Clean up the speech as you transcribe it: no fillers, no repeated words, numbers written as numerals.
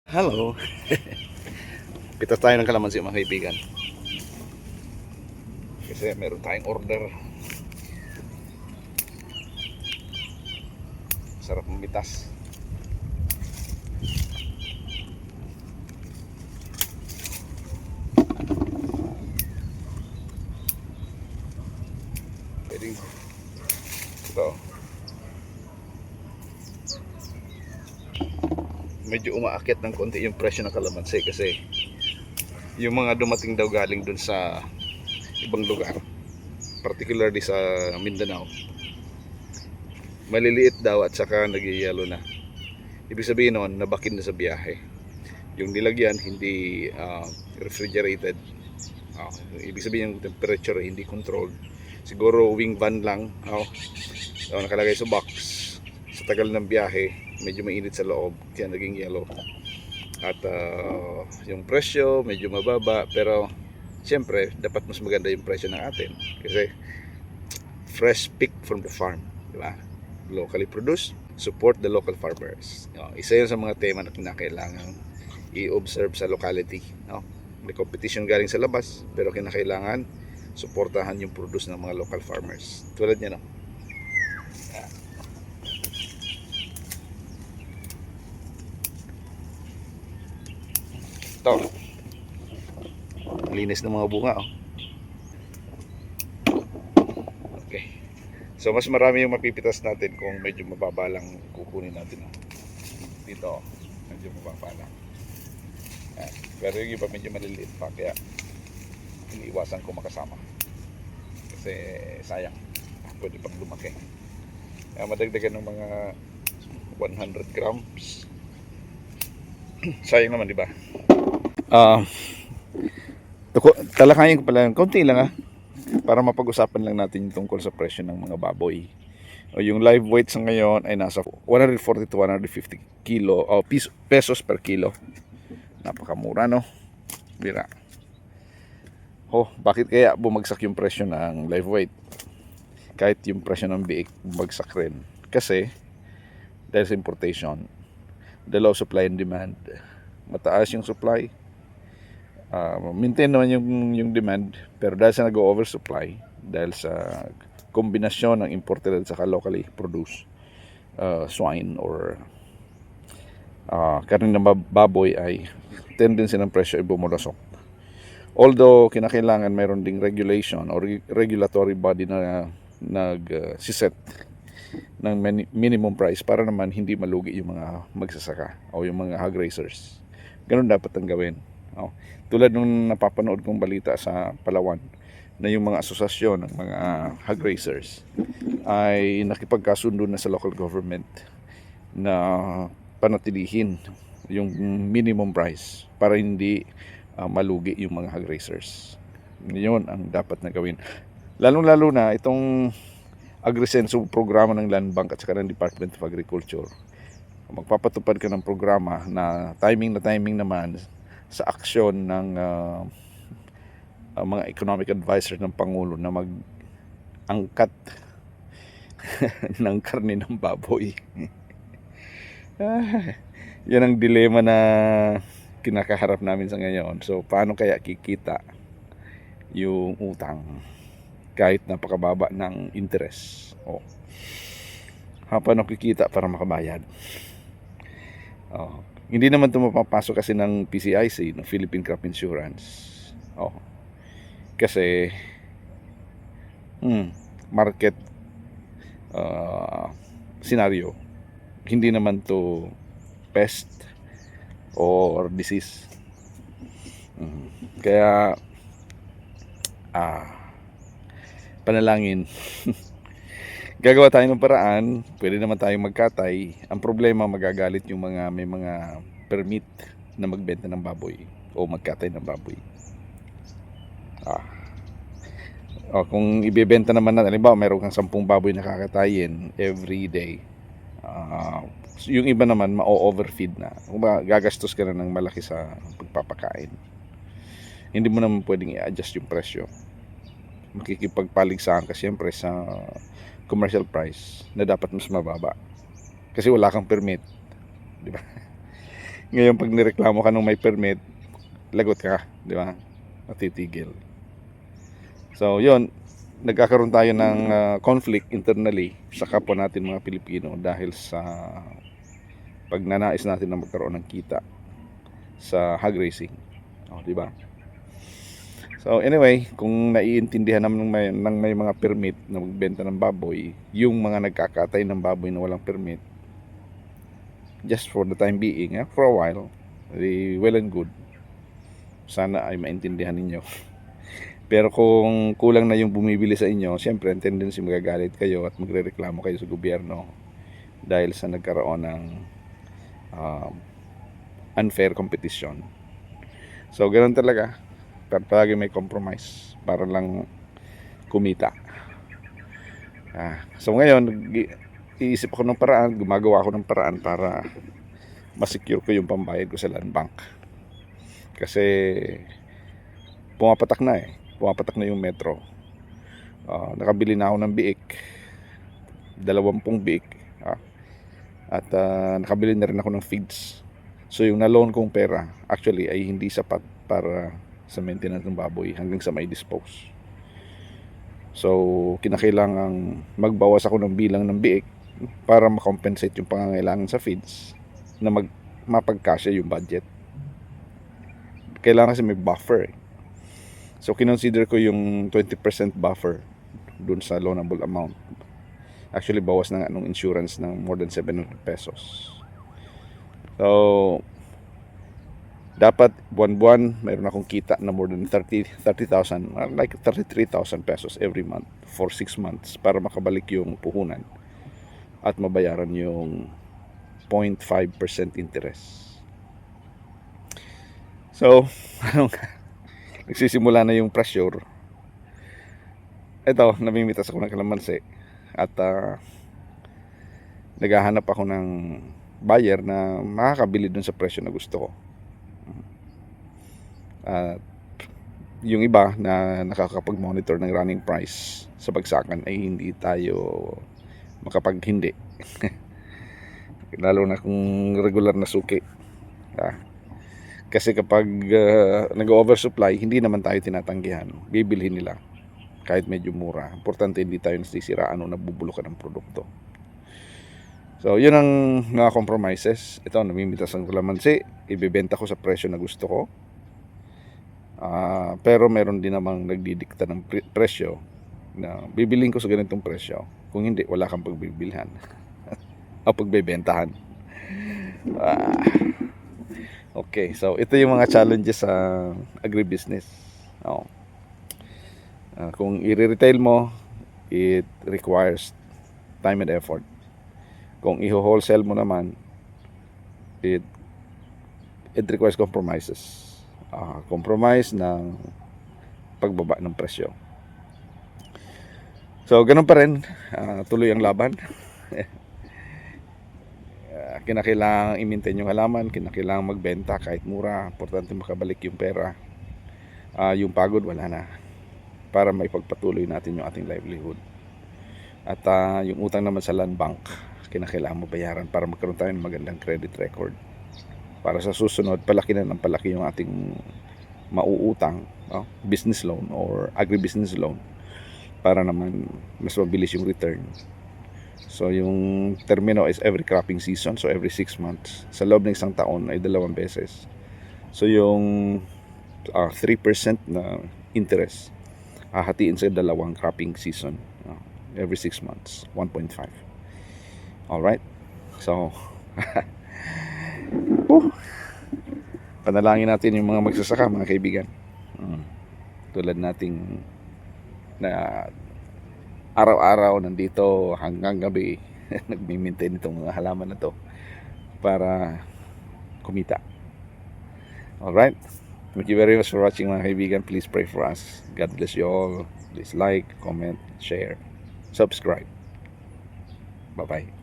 Hello. Pitas tayo ng kalamansi mga kaibigan. Kasi meron tayong order. Sarap mamitas. Pwedeng ito. Medyo umaakyat ng konti yung presyo ng kalamansi kasi yung mga dumating daw galing dun sa ibang lugar, particularly sa Mindanao, maliliit daw at saka nagyayalo na. Ibig sabihin noon, nabakin na sa biyahe. Yung nilagyan hindi refrigerated. Ibig sabihin yung temperature hindi controlled. Siguro wing van lang, nakalagay sa box. Sa tagal ng biyahe, medyo mainit sa loob, kaya naging yellow. At yung presyo medyo mababa, pero siyempre dapat mas maganda yung presyo ng atin kasi fresh pick from the farm, di ba? Locally produced, support the local farmers. Isa yun sa mga tema na kinakailangan i-observe sa locality. May competition galing sa labas, pero kinakailangan suportahan yung produce ng mga local farmers. Tulad niya, no? Ito, linis ng mga bunga, Okay. So mas marami yung mapipitas natin kung medyo mababa lang kukunin natin. Dito, medyo mababa lang. Pero yung iba medyo maliliit pa, kaya iniiwasan ko makasama. Kasi sayang, pwede pang lumaki. Kaya madagdagan ng mga 100 grams. Sayang naman, di ba? Talakayin ko pala, konti lang para mapag-usapan lang natin yung tungkol sa presyo ng mga baboy. Yung live weight sa ngayon ay nasa 140 to 150 pesos per kilo. Napakamura, no? Bira. Bakit kaya bumagsak yung presyo ng live weight? Kahit yung presyo ng biik bumagsak rin. Kasi dahil sa importation, the low supply and demand. Mataas yung supply, maintain naman yung demand, pero dahil sa nag-oversupply, dahil sa kombinasyon ng imported at saka locally produced swine or karne ng baboy, ay tendency ng presyo ay bumulasok. Although kinakailangan mayroon ding regulation or regulatory body na nag-siset ng minimum price para naman hindi malugi yung mga magsasaka o yung mga hog raisers. Ganun dapat ang gawin. Tulad nung napapanood kong balita sa Palawan, na yung mga asosasyon ng mga hog raisers ay nakipagkasundo na sa local government na panatilihin yung minimum price para hindi malugi yung mga hog raisers. Yun ang dapat na gawin. Lalong-lalo na itong agrisenso programa ng Land Bank at saka ng Department of Agriculture. Magpapatupad ka ng programa na timing naman sa aksyon ng mga economic advisor ng Pangulo na mag-angkat ng karne ng baboy. Yan ang dilema na kinakaharap namin sa ngayon. So paano kaya kikita yung utang kahit napakababa ng interest? Paano kikita para makabayad? Hindi naman ito mapapasok kasi ng PCIC, ng Philippine Crop Insurance. Kasi market scenario, hindi naman to pest or disease. Kaya panalangin. Gagawa tayo ng paraan, pwede naman tayong magkatay. Ang problema, magagalit yung may mga permit na magbenta ng baboy o magkatay ng baboy. Kung ibebenta naman natin, halimbawa meron kang 10 baboy na kakatayin every day, yung iba naman ma-overfeed na, gagastos ka na ng malaki sa pagpapakain. Hindi mo naman pwedeng i-adjust yung presyo. Makikipagpaligsahan ka siyempre sa commercial price na dapat mas mababa kasi wala kang permit, di ba? Ngayon pag nireklamo ka nung may permit, lagot ka, di ba? Matitigil. So, yun, nagkakaroon tayo ng conflict internally sa kapwa natin mga Pilipino dahil sa pagnanais natin na magkaroon ng kita sa hog racing. Oh, di ba? So anyway, kung naiintindihan naman ng may mga permit na magbenta ng baboy, yung mga nagkakatay ng baboy na walang permit, just for the time being, for a while, well and good. Sana ay maintindihan ninyo. Pero kung kulang na yung bumibili sa inyo, siyempre ang tendency magagalit kayo at magrereklamo kayo sa gobyerno dahil sa nagkaroon ng unfair competition. So ganoon talaga. Pero palagi may compromise para lang kumita. So ngayon, iisip ako ng paraan, gumagawa ako ng paraan para masecure ko yung pambayad ko sa land bank. Kasi pumapatak na yung metro. Nakabili na ako ng biik, 20 biik. At nakabili na rin ako ng feeds. So yung na-loan kong pera actually ay hindi sapat para sa maintenance ng baboy hanggang sa may dispose. So kinakailangang magbawas ako ng bilang ng biik para makompensate yung pangangailangan sa feeds na mapagkasya yung budget. Kailangan kasi may buffer. So kinonsider ko yung 20% buffer dun sa loanable amount. Actually bawas na nga nung insurance ng more than 700 pesos. So dapat buwan-buwan mayroon akong kita na more than 30,000, like 33,000 pesos every month for 6 months para makabalik yung puhunan at mabayaran yung 0.5% interest. So, nagsisimula na yung pressure. Ito, namimitas ako ng kalamansi at naghahanap ako ng buyer na makakabili dun sa presyo na gusto ko. Yung iba na nakakapag-monitor ng running price sa bagsakan ay hindi tayo makapaghindi. Lalo na kung regular na suki. Kasi kapag nag-oversupply, hindi naman tayo tinatanggihan. Bibilhin nila kahit medyo mura. Importante hindi tayo nasisiraan o nabubulukan ng produkto. So yun ang mga compromises. Ito, namimitas ang kalamansi, ibebenta ko sa presyo na gusto ko. Pero meron din namang nagdidikta ng presyo na bibilhin ko sa ganitong presyo. Kung hindi, wala kang pagbibilhan o pagbebentahan. Okay, so ito yung mga challenges sa agribusiness. Kung i-retail mo, it requires time and effort. Kung i-wholesale mo naman, it requires compromises. Compromise ng pagbaba ng presyo. So ganun pa rin, tuloy ang laban. Kinakailangan i-maintain yung halaman, kinakailangan magbenta kahit mura, importante makabalik yung pera. Yung pagod wala na para maipagpatuloy natin yung ating livelihood. At yung utang naman sa land bank, kinakailangan mabayaran para magkaroon tayo ng magandang credit record. Para sa susunod, palaki na ng palaki yung ating mauutang, business loan or agribusiness loan, para naman mas mabilis yung return. So yung termino is every cropping season, so every 6 months. Sa loob ng isang taon ay 2 beses. So yung 3% na interest hahatiin sa 2 cropping season, every 6 months, 1.5. Alright, so panalangin natin yung mga magsasaka, mga kaibigan. Tulad nating na araw-araw nandito hanggang gabi nagmi-maintain itong mga halaman na to para kumita. Alright, thank you very much for watching, mga kaibigan. Please pray for us. God bless you all. Please like, comment, share, subscribe. Bye bye.